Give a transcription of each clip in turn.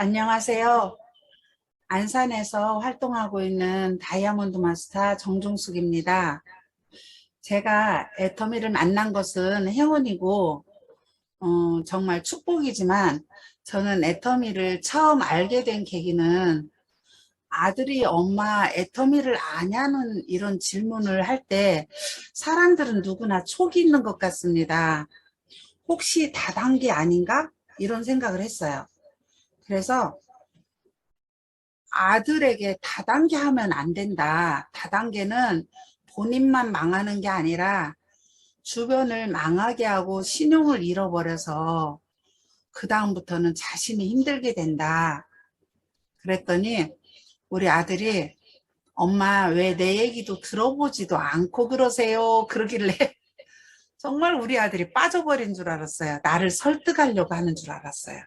안녕하세요. 안산에서 활동하고 있는 다이아몬드 마스터 정종숙입니다. 제가 애터미를 만난 것은 행운이고 정말 축복이지만, 저는 애터미를 처음 알게 된 계기는 아들이 엄마 애터미를 아냐는 이런 질문을 할 때 사람들은 누구나 촉이 있는 것 같습니다. 혹시 다단계 아닌가? 이런 생각을 했어요. 그래서 아들에게 다단계 하면 안 된다. 다단계는 본인만 망하는 게 아니라 주변을 망하게 하고 신용을 잃어버려서 그 다음부터는 자신이 힘들게 된다. 그랬더니 우리 아들이 엄마 왜 내 얘기도 들어보지도 않고 그러세요? 그러길래 정말 우리 아들이 빠져버린 줄 알았어요. 나를 설득하려고 하는 줄 알았어요.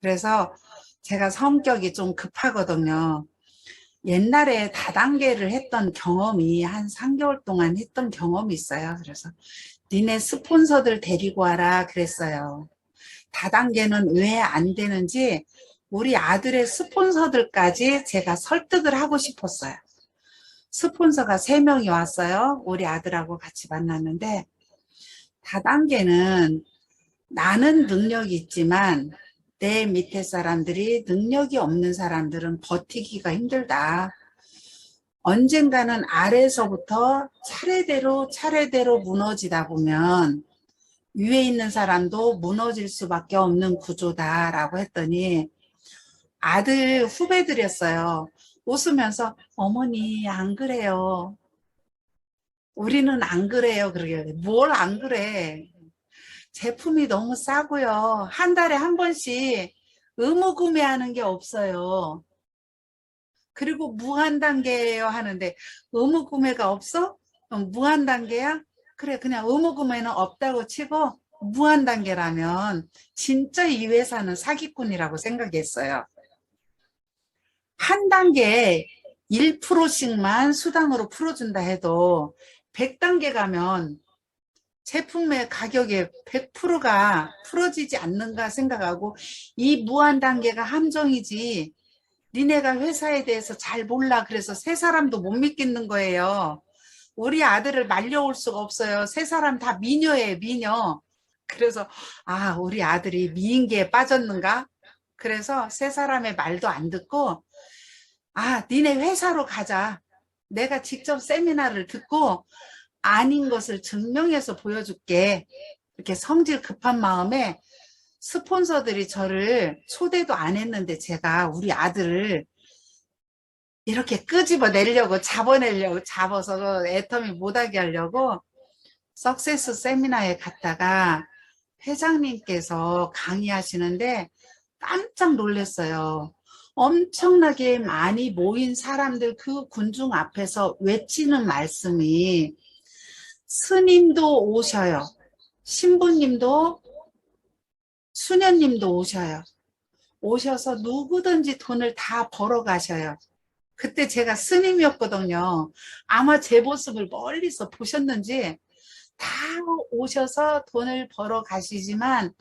그래서 제가 성격이 좀 급하거든요. 옛날에 다단계를 했던 경험이 한 3개월 동안 했던 경험이 있어요. 그래서 니네 스폰서들 데리고 와라 그랬어요. 다단계는 왜 안 되는지 우리 아들의 스폰서들까지 제가 설득을 하고 싶었어요. 스폰서가 3명이 왔어요. 우리 아들하고 같이 만났는데, 다단계는 나는 능력이 있지만 내 밑에 사람들이 능력이 없는 사람들은 버티기가 힘들다. 언젠가는 아래서부터 차례대로 무너지다 보면 위에 있는 사람도 무너질 수밖에 없는 구조다라고 했더니, 아들 후배들이었어요. 웃으면서 어머니 안 그래요. 우리는 안 그래요. 그러게 뭘 안 그래. 제품이 너무 싸고요. 한 달에 한 번씩 의무 구매하는 게 없어요. 그리고 무한 단계예요 하는데, 의무 구매가 없어? 무한 단계야? 그래, 그냥 의무 구매는 없다고 치고 무한 단계라면 진짜 이 회사는 사기꾼이라고 생각했어요. 한 단계에 1%씩만 수당으로 풀어준다 해도 100단계 가면 제품의 가격의 100%가 풀어지지 않는가 생각하고, 이 무한 단계가 함정이지 니네가 회사에 대해서 잘 몰라. 그래서 세 사람도 못 믿겠는 거예요. 우리 아들을 말려올 수가 없어요. 세 사람 다 미녀예요, 미녀. 그래서 우리 아들이 미인계에 빠졌는가? 그래서 세 사람의 말도 안 듣고, 니네 회사로 가자. 내가 직접 세미나를 듣고 아닌 것을 증명해서 보여줄게. 이렇게 성질 급한 마음에 스폰서들이 저를 초대도 안 했는데, 제가 우리 아들을 이렇게 끄집어내려고 잡아서 애터미 못하게 하려고 석세스 세미나에 갔다가 회장님께서 강의하시는데 깜짝 놀랐어요. 엄청나게 많이 모인 사람들 그 군중 앞에서 외치는 말씀이, 스님도 오셔요. 신부님도 수녀님도 오셔요. 오셔서 누구든지 돈을 다 벌어 가셔요. 그때 제가 스님이었거든요. 아마 제 모습을 멀리서 보셨는지 다 오셔서 돈을 벌어 가시지만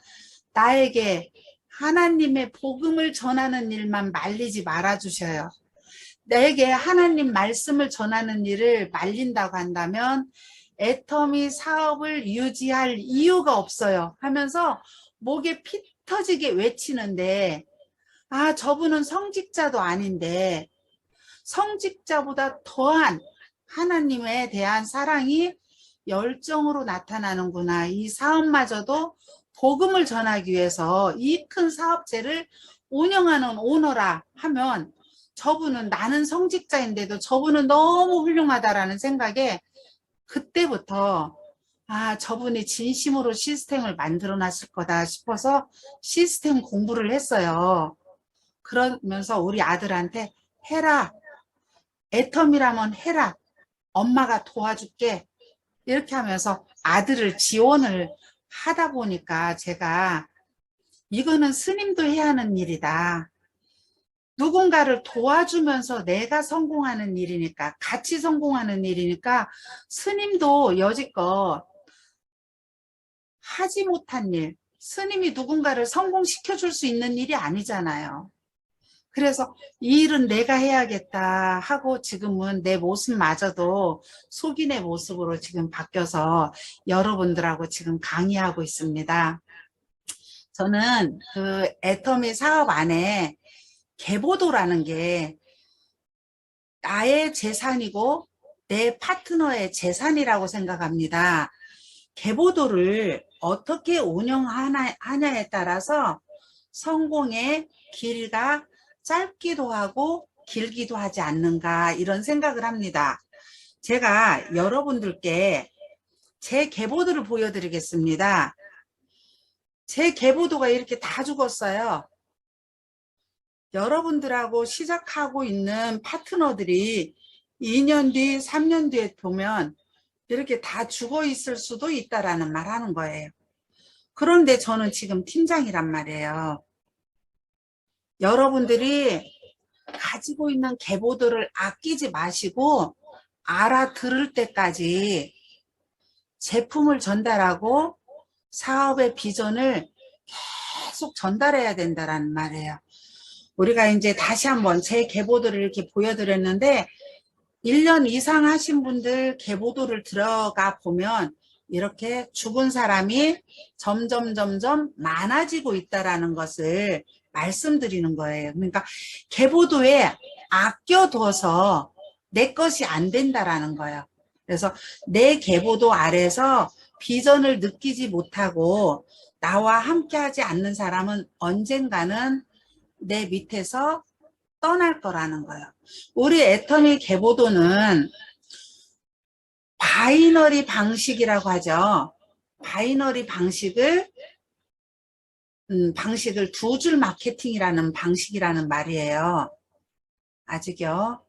나에게 하나님의 복음을 전하는 일만 말리지 말아 주셔요. 내게 하나님 말씀을 전하는 일을 말린다고 한다면 애터미 사업을 유지할 이유가 없어요 하면서 목에 피 터지게 외치는데, 저분은 성직자도 아닌데 성직자보다 더한 하나님에 대한 사랑이 열정으로 나타나는구나. 이 사업마저도 복음을 전하기 위해서 이 큰 사업체를 운영하는 오너라 하면, 저분은, 나는 성직자인데도 저분은 너무 훌륭하다라는 생각에 그때부터 저분이 진심으로 시스템을 만들어 놨을 거다 싶어서 시스템 공부를 했어요. 그러면서 우리 아들한테 해라. 애텀이라면 해라. 엄마가 도와줄게. 이렇게 하면서 아들을 지원을 하다 보니까, 제가 이거는 스님도 해야 하는 일이다. 누군가를 도와주면서 내가 성공하는 일이니까, 같이 성공하는 일이니까 스님도 여지껏 하지 못한 일, 스님이 누군가를 성공시켜 줄 수 있는 일이 아니잖아요. 그래서 이 일은 내가 해야겠다 하고 지금은 내 모습마저도 속인의 모습으로 지금 바뀌어서 여러분들하고 지금 강의하고 있습니다. 저는 그 애터미 사업 안에 계보도라는 게 나의 재산이고 내 파트너의 재산이라고 생각합니다. 계보도를 어떻게 운영하냐에 따라서 성공의 길이가 짧기도 하고 길기도 하지 않는가 이런 생각을 합니다. 제가 여러분들께 제 계보도를 보여드리겠습니다. 제 계보도가 이렇게 다 죽었어요. 여러분들하고 시작하고 있는 파트너들이 2년 뒤, 3년 뒤에 보면 이렇게 다 죽어 있을 수도 있다라는 말 하는 거예요. 그런데 저는 지금 팀장이란 말이에요. 여러분들이 가지고 있는 계보도를 아끼지 마시고 알아들을 때까지 제품을 전달하고 사업의 비전을 계속 전달해야 된다는 말이에요. 우리가 이제 다시 한번 제 계보도를 이렇게 보여드렸는데 1년 이상 하신 분들 계보도를 들어가 보면 이렇게 죽은 사람이 점점 많아지고 있다는 것을 말씀드리는 거예요. 그러니까 계보도에 아껴둬서 내 것이 안 된다라는 거예요. 그래서 내 계보도 아래서 비전을 느끼지 못하고 나와 함께하지 않는 사람은 언젠가는 내 밑에서 떠날 거라는 거예요. 우리 애터미 계보도는 바이너리 방식이라고 하죠. 바이너리 방식을 두 줄 마케팅이라는 방식이라는 말이에요. 아직요.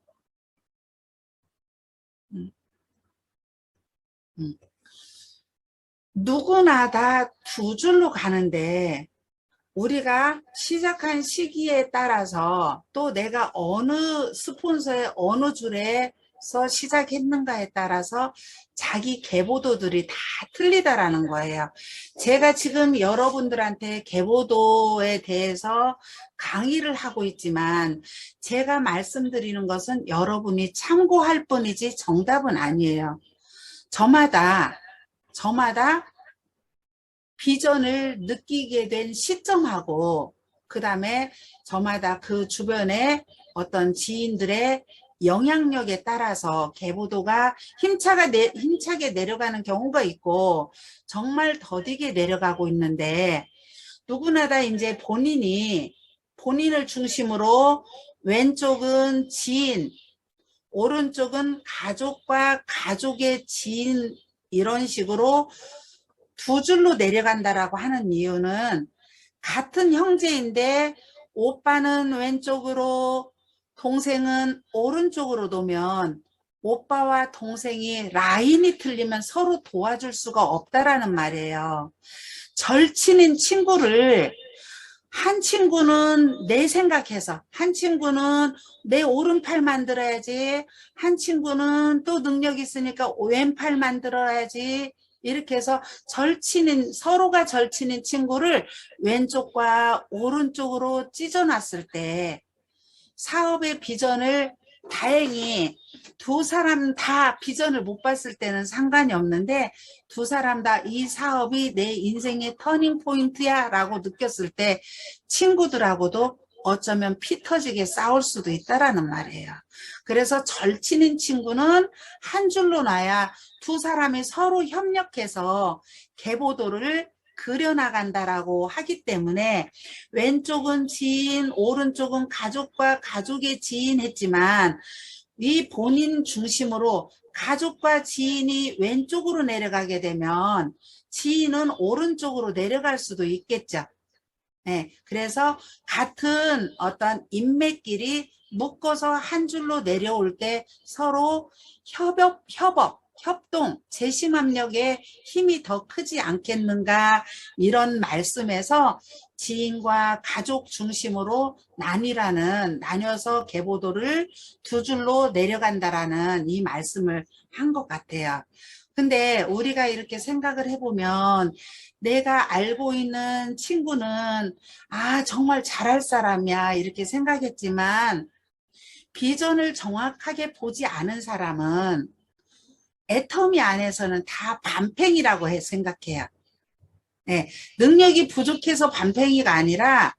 누구나 다 두 줄로 가는데 우리가 시작한 시기에 따라서 또 내가 어느 스폰서의 어느 줄에서 시작했는가에 따라서 자기 계보도들이 다 틀리다라는 거예요. 제가 지금 여러분들한테 계보도에 대해서 강의를 하고 있지만 제가 말씀드리는 것은 여러분이 참고할 뿐이지 정답은 아니에요. 저마다 비전을 느끼게 된 시점하고 그 다음에 저마다 그 주변에 어떤 지인들의 영향력에 따라서 계보도가 힘차게 내려가는 경우가 있고 정말 더디게 내려가고 있는데 누구나 다 이제 본인을 중심으로 왼쪽은 지인, 오른쪽은 가족과 가족의 지인 이런 식으로 두 줄로 내려간다라고 하는 이유는 같은 형제인데 오빠는 왼쪽으로 동생은 오른쪽으로 놓으면 오빠와 동생이 라인이 틀리면 서로 도와줄 수가 없다라는 말이에요. 절친인 친구를 한 친구는 내 생각해서 한 친구는 내 오른팔 만들어야지 한 친구는 또 능력 있으니까 왼팔 만들어야지 이렇게 해서 서로가 절친인 친구를 왼쪽과 오른쪽으로 찢어놨을 때 사업의 비전을 다행히 두 사람 다 비전을 못 봤을 때는 상관이 없는데 두 사람 다 이 사업이 내 인생의 터닝 포인트야 라고 느꼈을 때 친구들하고도 어쩌면 피 터지게 싸울 수도 있다라는 말이에요. 그래서 절친인 친구는 한 줄로 놔야 두 사람이 서로 협력해서 계보도를 그려나간다라고 하기 때문에 왼쪽은 지인, 오른쪽은 가족과 가족의 지인 했지만 이 본인 중심으로 가족과 지인이 왼쪽으로 내려가게 되면 지인은 오른쪽으로 내려갈 수도 있겠죠. 네, 그래서 같은 어떤 인맥끼리 묶어서 한 줄로 내려올 때 서로 협동, 재심합력의 힘이 더 크지 않겠는가 이런 말씀에서 지인과 가족 중심으로 나뉘어서 계보도를 두 줄로 내려간다라는 이 말씀을 한 것 같아요. 근데 우리가 이렇게 생각을 해보면 내가 알고 있는 친구는 아, 정말 잘할 사람이야 이렇게 생각했지만 비전을 정확하게 보지 않은 사람은 애터미 안에서는 다 반팽이라고 생각해요. 네, 능력이 부족해서 반팽이가 아니라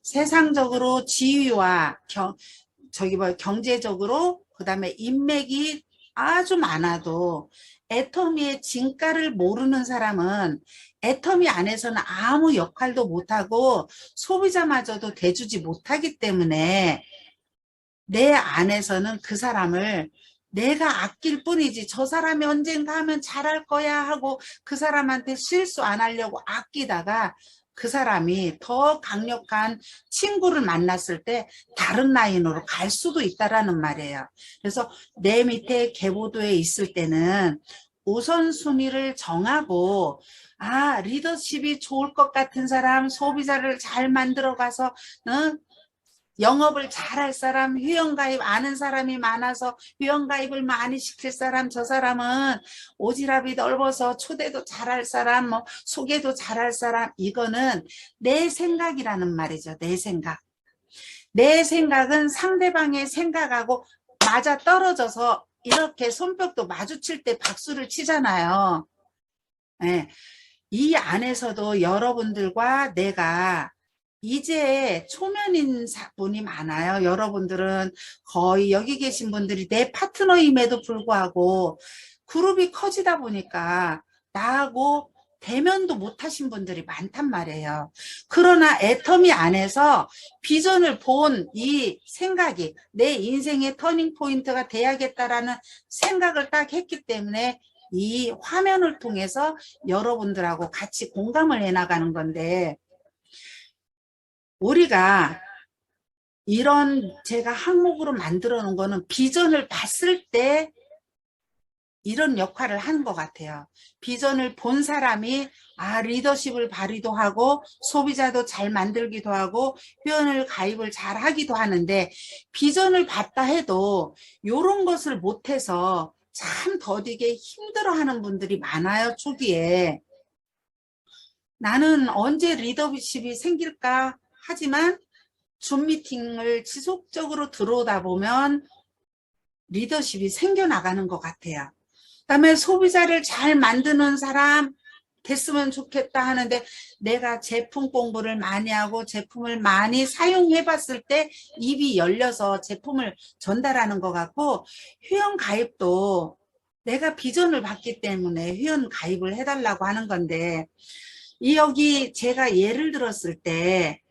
세상적으로 지위와 경제적으로 그다음에 인맥이 아주 많아도 애터미의 진가를 모르는 사람은 애터미 안에서는 아무 역할도 못하고 소비자마저도 대주지 못하기 때문에 내 안에서는 그 사람을 내가 아낄 뿐이지 저 사람이 언젠가 하면 잘할 거야 하고 그 사람한테 실수 안 하려고 아끼다가 그 사람이 더 강력한 친구를 만났을 때 다른 라인으로 갈 수도 있다라는 말이에요. 그래서 내 밑에 계보도에 있을 때는 우선순위를 정하고 아, 리더십이 좋을 것 같은 사람, 소비자를 잘 만들어 가서 영업을 잘할 사람, 회원가입 아는 사람이 많아서 회원가입을 많이 시킬 사람, 저 사람은 오지랖이 넓어서 초대도 잘할 사람, 뭐 소개도 잘할 사람, 이거는 내 생각이라는 말이죠. 내 생각. 내 생각은 상대방의 생각하고 맞아 떨어져서 이렇게 손뼉도 마주칠 때 박수를 치잖아요. 네. 이 안에서도 여러분들과 내가 이제 초면인 분이 많아요. 여러분들은 거의 여기 계신 분들이 내 파트너임에도 불구하고 그룹이 커지다 보니까 나하고 대면도 못하신 분들이 많단 말이에요. 그러나 애터미 안에서 비전을 본 이 생각이 내 인생의 터닝 포인트가 돼야겠다라는 생각을 딱 했기 때문에 이 화면을 통해서 여러분들하고 같이 공감을 해나가는 건데 우리가 이런 제가 항목으로 만들어 놓은 거는 비전을 봤을 때 이런 역할을 하는 것 같아요. 비전을 본 사람이 아 리더십을 발휘도 하고 소비자도 잘 만들기도 하고 회원을 가입을 잘 하기도 하는데 비전을 봤다 해도 이런 것을 못해서 참 더디게 힘들어하는 분들이 많아요. 초기에. 나는 언제 리더십이 생길까 하지만 줌 미팅을 지속적으로 들어오다 보면 리더십이 생겨나가는 것 같아요. 그다음에 소비자를 잘 만드는 사람 됐으면 좋겠다 하는데 내가 제품 공부를 많이 하고 제품을 많이 사용해 봤을 때 입이 열려서 제품을 전달하는 것 같고 회원 가입도 내가 비전을 봤기 때문에 회원 가입을 해달라고 하는 건데 이 여기 제가 예를 들었을 때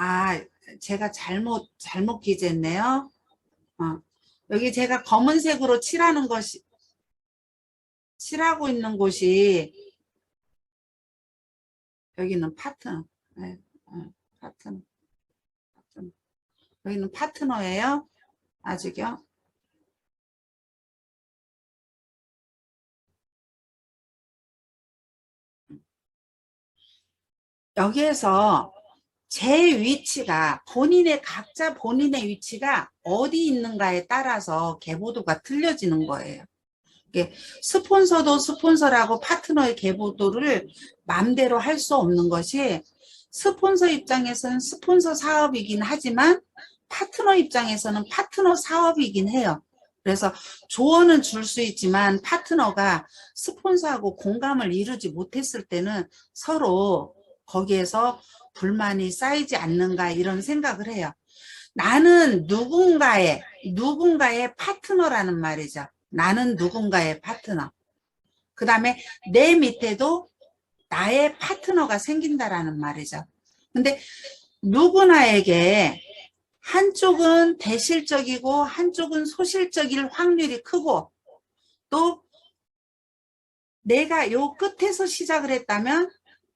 아 제가 잘못 기재했네요. 여기 제가 검은색으로 칠하는 것이 칠하고 있는 곳이 여기는 파트너. 네, 파트너. 여기는 파트너예요. 아직요. 여기에서 제 위치가 각자 본인의 위치가 어디 있는가에 따라서 계보도가 틀려지는 거예요. 스폰서도 스폰서라고 파트너의 계보도를 맘대로 할 수 없는 것이 스폰서 입장에서는 스폰서 사업이긴 하지만 파트너 입장에서는 파트너 사업이긴 해요. 그래서 조언은 줄 수 있지만 파트너가 스폰서하고 공감을 이루지 못했을 때는 서로 거기에서 불만이 쌓이지 않는가 이런 생각을 해요. 나는 누군가의 파트너라는 말이죠. 나는 누군가의 파트너. 그 다음에 내 밑에도 나의 파트너가 생긴다라는 말이죠. 근데 누구나에게 한쪽은 대실적이고 한쪽은 소실적일 확률이 크고 또 내가 요 끝에서 시작을 했다면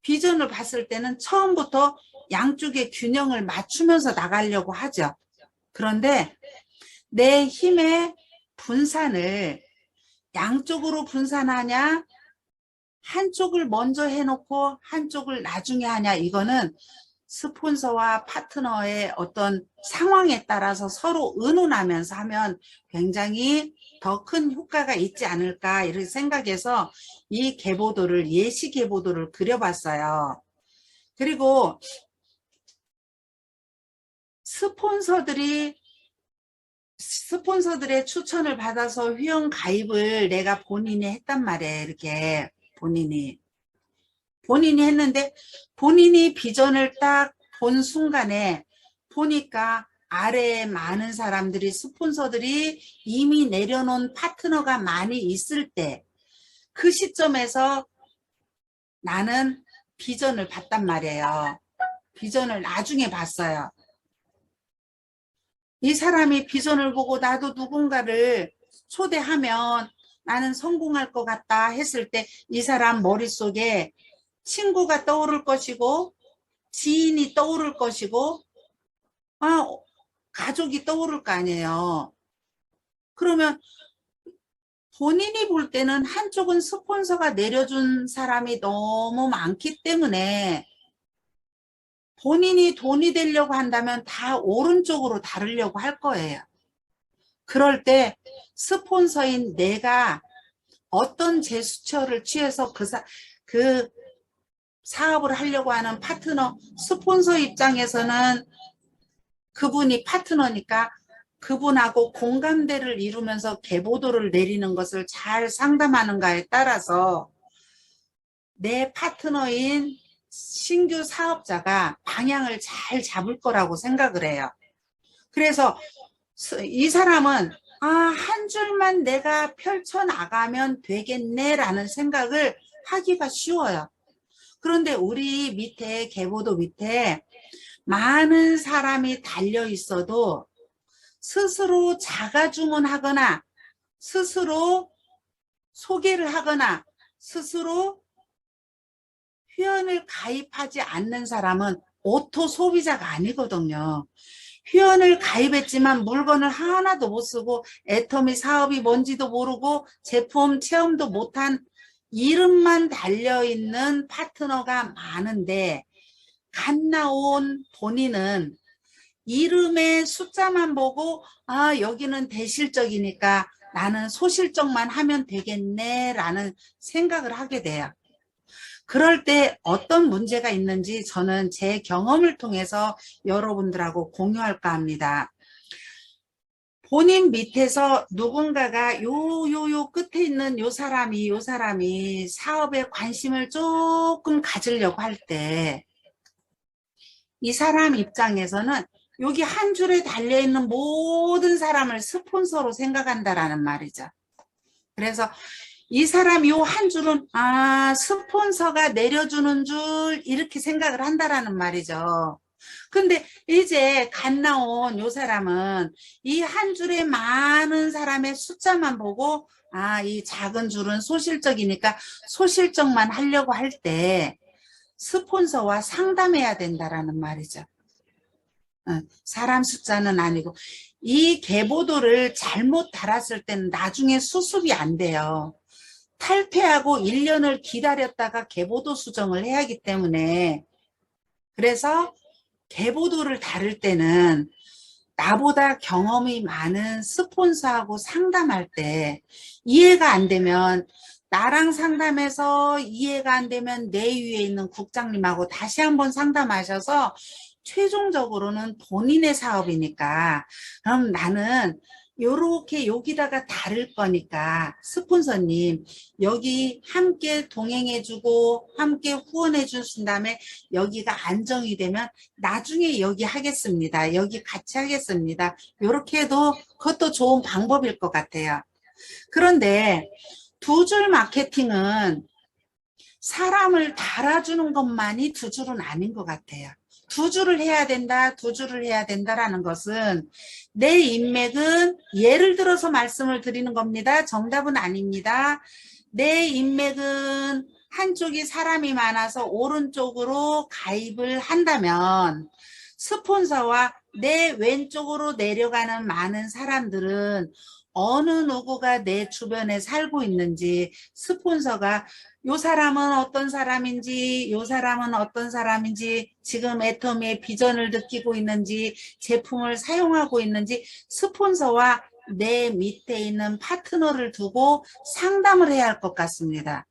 비전을 봤을 때는 처음부터 양쪽의 균형을 맞추면서 나가려고 하죠. 그런데 내 힘의 분산을 양쪽으로 분산하냐 한쪽을 먼저 해놓고 한쪽을 나중에 하냐 이거는 스폰서와 파트너의 어떤 상황에 따라서 서로 의논하면서 하면 굉장히 더 큰 효과가 있지 않을까 이렇게 생각해서 이 계보도를 예시 계보도를 그려봤어요. 그리고 스폰서들의 추천을 받아서 회원 가입을 내가 본인이 했단 말이에요. 이렇게 본인이 했는데 본인이 비전을 딱 본 순간에 보니까 아래에 많은 사람들이 스폰서들이 이미 내려놓은 파트너가 많이 있을 때 그 시점에서 나는 비전을 봤단 말이에요. 비전을 나중에 봤어요. 이 사람이 비전을 보고 나도 누군가를 초대하면 나는 성공할 것 같다 했을 때 이 사람 머릿속에 친구가 떠오를 것이고 지인이 떠오를 것이고 가족이 떠오를 거 아니에요. 그러면 본인이 볼 때는 한쪽은 스폰서가 내려준 사람이 너무 많기 때문에 본인이 돈이 되려고 한다면 다 오른쪽으로 다르려고 할 거예요. 그럴 때 스폰서인 내가 어떤 제스처를 취해서 그 사업을 하려고 하는 파트너, 스폰서 입장에서는 그분이 파트너니까 그분하고 공감대를 이루면서 계보도를 내리는 것을 잘 상담하는가에 따라서 내 파트너인 신규 사업자가 방향을 잘 잡을 거라고 생각을 해요. 그래서 이 사람은 한 줄만 내가 펼쳐나가면 되겠네라는 생각을 하기가 쉬워요. 그런데 우리 밑에 계보도 밑에 많은 사람이 달려 있어도 스스로 자가 주문하거나 스스로 소개를 하거나 스스로 회원을 가입하지 않는 사람은 오토 소비자가 아니거든요. 회원을 가입했지만 물건을 하나도 못 쓰고 애터미 사업이 뭔지도 모르고 제품 체험도 못한 이름만 달려있는 파트너가 많은데 갓 나온 본인은 이름의 숫자만 보고 여기는 대실적이니까 나는 소실적만 하면 되겠네 라는 생각을 하게 돼요. 그럴 때 어떤 문제가 있는지 저는 제 경험을 통해서 여러분들하고 공유할까 합니다. 본인 밑에서 누군가가 요 끝에 있는 요 사람이 사업에 관심을 조금 가지려고 할 때 이 사람 입장에서는 여기 한 줄에 달려있는 모든 사람을 스폰서로 생각한다라는 말이죠. 그래서 이 사람 요 한 줄은 스폰서가 내려주는 줄 이렇게 생각을 한다라는 말이죠. 근데 이제 갓 나온 요 사람은 이 한 줄에 많은 사람의 숫자만 보고 이 작은 줄은 소실적이니까 소실적만 하려고 할 때 스폰서와 상담해야 된다라는 말이죠. 사람 숫자는 아니고 이 계보도를 잘못 달았을 때는 나중에 수습이 안 돼요. 탈퇴하고 1년을 기다렸다가 계보도 수정을 해야 하기 때문에 그래서 계보도를 다룰 때는 나보다 경험이 많은 스폰서하고 상담할 때 이해가 안 되면 나랑 상담해서 이해가 안 되면 내 위에 있는 국장님하고 다시 한번 상담하셔서 최종적으로는 본인의 사업이니까 그럼 나는 요렇게 여기다가 다를 거니까 스폰서님 여기 함께 동행해주고 함께 후원해 주신 다음에 여기가 안정이 되면 나중에 여기 하겠습니다. 여기 같이 하겠습니다. 요렇게 해도 그것도 좋은 방법일 것 같아요. 그런데 두 줄 마케팅은 사람을 달아주는 것만이 두 줄은 아닌 것 같아요. 두 줄을 해야 된다, 두 줄을 해야 된다라는 것은 내 인맥은 예를 들어서 말씀을 드리는 겁니다. 정답은 아닙니다. 내 인맥은 한쪽이 사람이 많아서 오른쪽으로 가입을 한다면 스폰서와 내 왼쪽으로 내려가는 많은 사람들은 어느 누구가 내 주변에 살고 있는지 스폰서가 요 사람은 어떤 사람인지 요 사람은 어떤 사람인지 지금 애터미의 비전을 느끼고 있는지 제품을 사용하고 있는지 스폰서와 내 밑에 있는 파트너를 두고 상담을 해야 할 것 같습니다.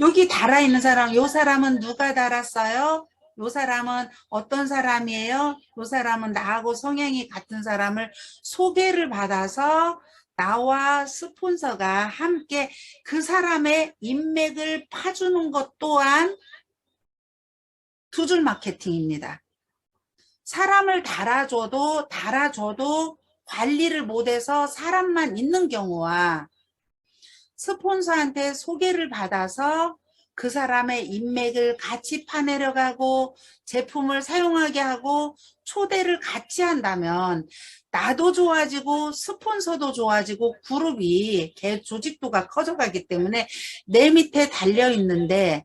여기 달아있는 사람, 요 사람은 누가 달았어요? 요 사람은 어떤 사람이에요? 요 사람은 나하고 성향이 같은 사람을 소개를 받아서 나와 스폰서가 함께 그 사람의 인맥을 파주는 것 또한 두 줄 마케팅입니다. 사람을 달아줘도 관리를 못해서 사람만 있는 경우와 스폰서한테 소개를 받아서 그 사람의 인맥을 같이 파내려가고 제품을 사용하게 하고 초대를 같이 한다면 나도 좋아지고 스폰서도 좋아지고 그룹이 조직도가 커져가기 때문에 내 밑에 달려있는데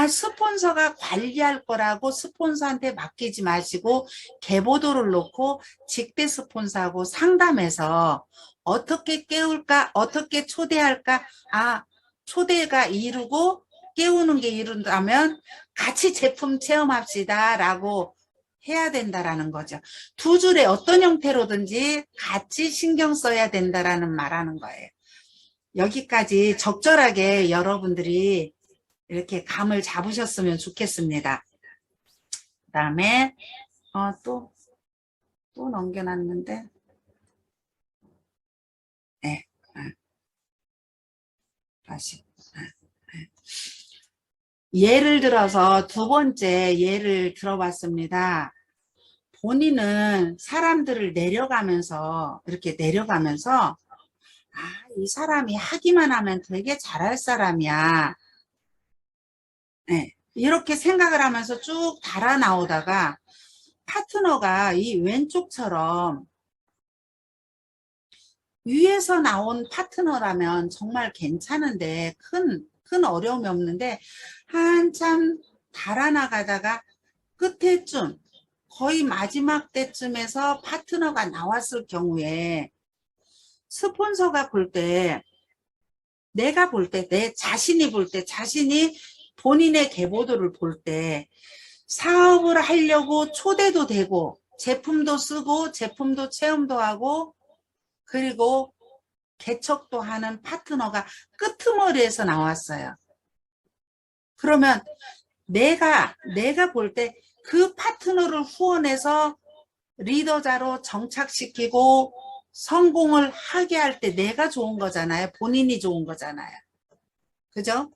스폰서가 관리할 거라고 스폰서한테 맡기지 마시고 계보도를 놓고 직대 스폰서하고 상담해서 어떻게 깨울까? 어떻게 초대할까? 초대가 이루고 깨우는 게 이룬다면 같이 제품 체험합시다 라고 해야 된다라는 거죠. 두 줄에 어떤 형태로든지 같이 신경 써야 된다라는 말하는 거예요. 여기까지 적절하게 여러분들이 이렇게 감을 잡으셨으면 좋겠습니다. 그 다음에 또 넘겨놨는데 네. 다시 예를 들어서 두 번째 예를 들어봤습니다. 본인은 사람들을 이렇게 내려가면서 이 사람이 하기만 하면 되게 잘할 사람이야. 네. 이렇게 생각을 하면서 쭉 달아 나오다가 파트너가 이 왼쪽처럼 위에서 나온 파트너라면 정말 괜찮은데 큰 어려움이 없는데 한참 달아나가다가 끝에쯤 거의 마지막 때쯤에서 파트너가 나왔을 경우에 스폰서가 볼 때 내가 볼 때 내 자신이 볼 때 자신이 본인의 계보도를 볼 때 사업을 하려고 초대도 되고 제품도 쓰고 제품도 체험도 하고 그리고 개척도 하는 파트너가 끄트머리에서 나왔어요. 그러면 내가 볼 때 그 파트너를 후원해서 리더자로 정착시키고 성공을 하게 할 때 내가 좋은 거잖아요. 본인이 좋은 거잖아요. 그죠?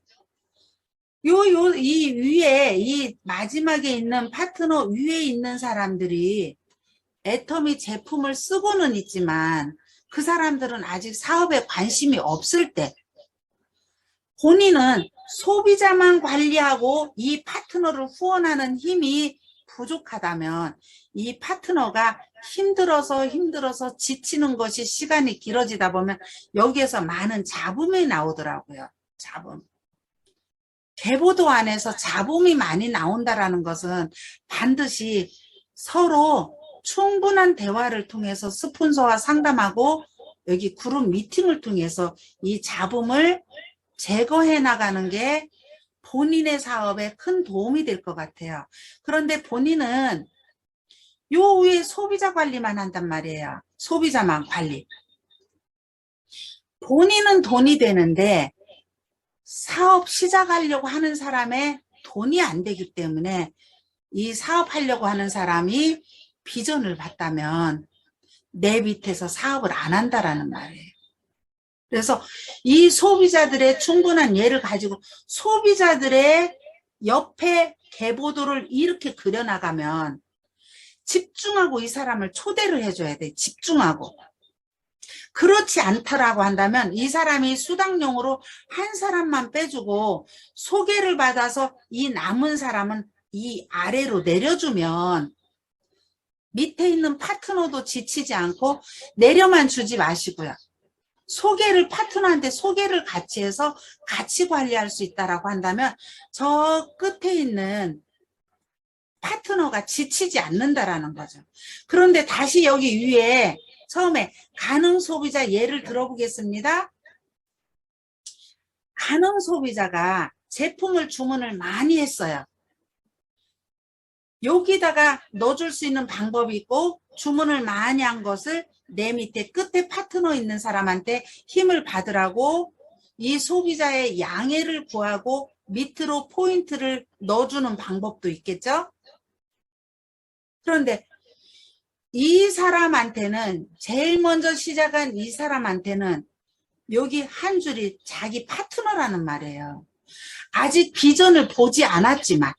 이 위에, 이 마지막에 있는 파트너 위에 있는 사람들이 애터미 제품을 쓰고는 있지만 그 사람들은 아직 사업에 관심이 없을 때 본인은 소비자만 관리하고 이 파트너를 후원하는 힘이 부족하다면 이 파트너가 힘들어서 지치는 것이 시간이 길어지다 보면 여기에서 많은 잡음이 나오더라고요. 잡음. 계보도 안에서 잡음이 많이 나온다라는 것은 반드시 서로 충분한 대화를 통해서 스폰서와 상담하고 여기 그룹 미팅을 통해서 이 잡음을 제거해 나가는 게 본인의 사업에 큰 도움이 될 것 같아요. 그런데 본인은 요 위에 소비자 관리만 한단 말이에요. 소비자만 관리. 본인은 돈이 되는데 사업 시작하려고 하는 사람의 돈이 안 되기 때문에 이 사업하려고 하는 사람이 비전을 봤다면 내 밑에서 사업을 안 한다라는 말이에요. 그래서 이 소비자들의 충분한 예를 가지고 소비자들의 옆에 계보도를 이렇게 그려나가면 집중하고 이 사람을 초대를 해줘야 돼. 집중하고. 그렇지 않다라고 한다면 이 사람이 수당용으로 한 사람만 빼주고 소개를 받아서 이 남은 사람은 이 아래로 내려주면 밑에 있는 파트너도 지치지 않고 내려만 주지 마시고요. 파트너한테 소개를 같이 해서 같이 관리할 수 있다라고 한다면 저 끝에 있는 파트너가 지치지 않는다라는 거죠. 그런데 다시 여기 위에 처음에 가능 소비자 예를 들어보겠습니다. 가능 소비자가 제품을 주문을 많이 했어요. 여기다가 넣어줄 수 있는 방법이 있고, 주문을 많이 한 것을 내 밑에 끝에 파트너 있는 사람한테 힘을 받으라고 이 소비자의 양해를 구하고 밑으로 포인트를 넣어주는 방법도 있겠죠? 그런데 이 사람한테는, 제일 먼저 시작한 이 사람한테는 여기 한 줄이 자기 파트너라는 말이에요. 아직 비전을 보지 않았지만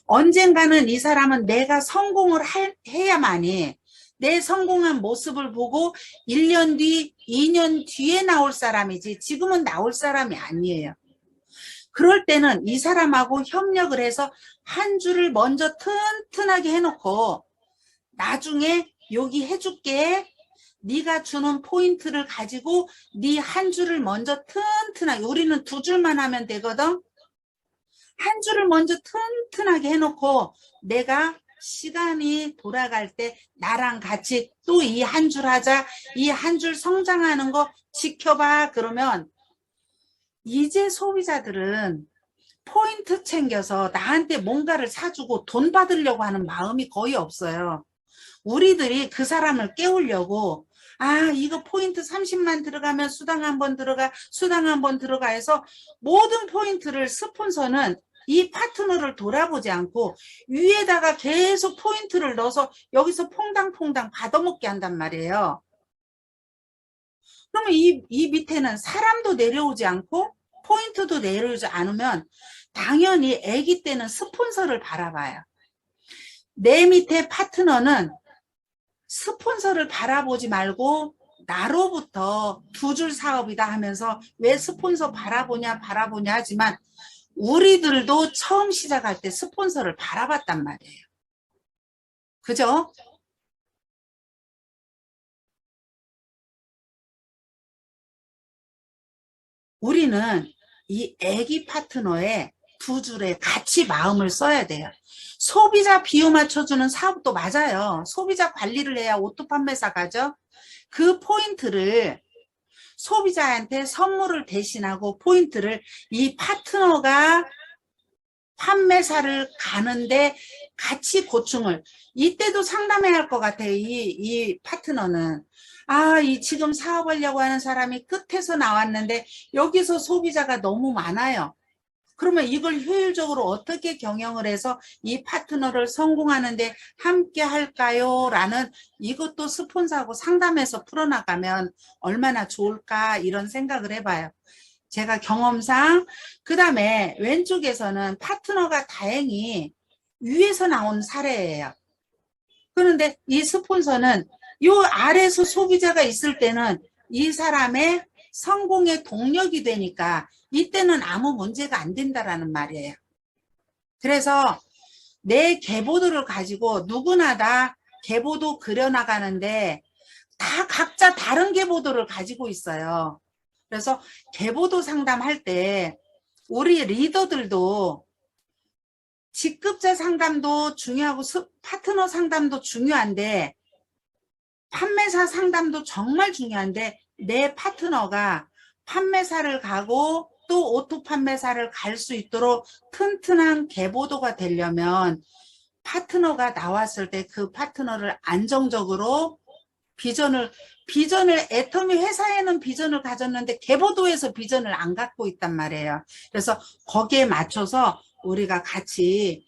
언젠가는 이 사람은 내가 성공을 해야만이 내 성공한 모습을 보고 1년 뒤, 2년 뒤에 나올 사람이지 지금은 나올 사람이 아니에요. 그럴 때는 이 사람하고 협력을 해서 한 줄을 먼저 튼튼하게 해놓고 나중에 여기 해줄게. 네가 주는 포인트를 가지고 네 한 줄을 먼저 튼튼하게, 우리는 두 줄만 하면 되거든. 한 줄을 먼저 튼튼하게 해놓고 내가 시간이 돌아갈 때 나랑 같이 또 이 한 줄 하자. 이 한 줄 성장하는 거 지켜봐. 그러면 이제 소비자들은 포인트 챙겨서 나한테 뭔가를 사주고 돈 받으려고 하는 마음이 거의 없어요. 우리들이 그 사람을 깨우려고, 아, 이거 포인트 30만 들어가면 수당 한번 들어가, 수당 한번 들어가 해서 모든 포인트를 스폰서는 이 파트너를 돌아보지 않고 위에다가 계속 포인트를 넣어서 여기서 퐁당퐁당 받아먹게 한단 말이에요. 그러면 이 밑에는 사람도 내려오지 않고 포인트도 내려오지 않으면 당연히 아기 때는 스폰서를 바라봐요. 내 밑에 파트너는 스폰서를 바라보지 말고 나로부터 두 줄 사업이다 하면서 왜 스폰서 바라보냐 하지만 우리들도 처음 시작할 때 스폰서를 바라봤단 말이에요. 그죠? 우리는 이 애기 파트너의 두 줄에 같이 마음을 써야 돼요. 소비자 비유 맞춰주는 사업도 맞아요. 소비자 관리를 해야 오토 판매사 가죠. 그 포인트를 소비자한테 선물을 대신하고 포인트를 이 파트너가 판매사를 가는데 같이 고충을, 이때도 상담해야 할 것 같아요. 이 파트너는. 아, 이 지금 사업하려고 하는 사람이 끝에서 나왔는데 여기서 소비자가 너무 많아요. 그러면 이걸 효율적으로 어떻게 경영을 해서 이 파트너를 성공하는데 함께 할까요? 라는, 이것도 스폰서하고 상담해서 풀어나가면 얼마나 좋을까, 이런 생각을 해봐요. 제가 경험상. 그 다음에 왼쪽에서는 파트너가 다행히 위에서 나온 사례예요. 그런데 이 스폰서는 요 아래에서 소비자가 있을 때는 이 사람의 성공의 동력이 되니까 이때는 아무 문제가 안 된다라는 말이에요. 그래서 내 계보도를 가지고 누구나 다 계보도 그려나가는데 다 각자 다른 계보도를 가지고 있어요. 그래서 계보도 상담할 때 우리 리더들도 직급자 상담도 중요하고 파트너 상담도 중요한데 판매사 상담도 정말 중요한데, 내 파트너가 판매사를 가고 또 오토 판매사를 갈 수 있도록 튼튼한 계보도가 되려면 파트너가 나왔을 때 그 파트너를 안정적으로 비전을 애터미 회사에는 비전을 가졌는데 계보도에서 비전을 안 갖고 있단 말이에요. 그래서 거기에 맞춰서 우리가 같이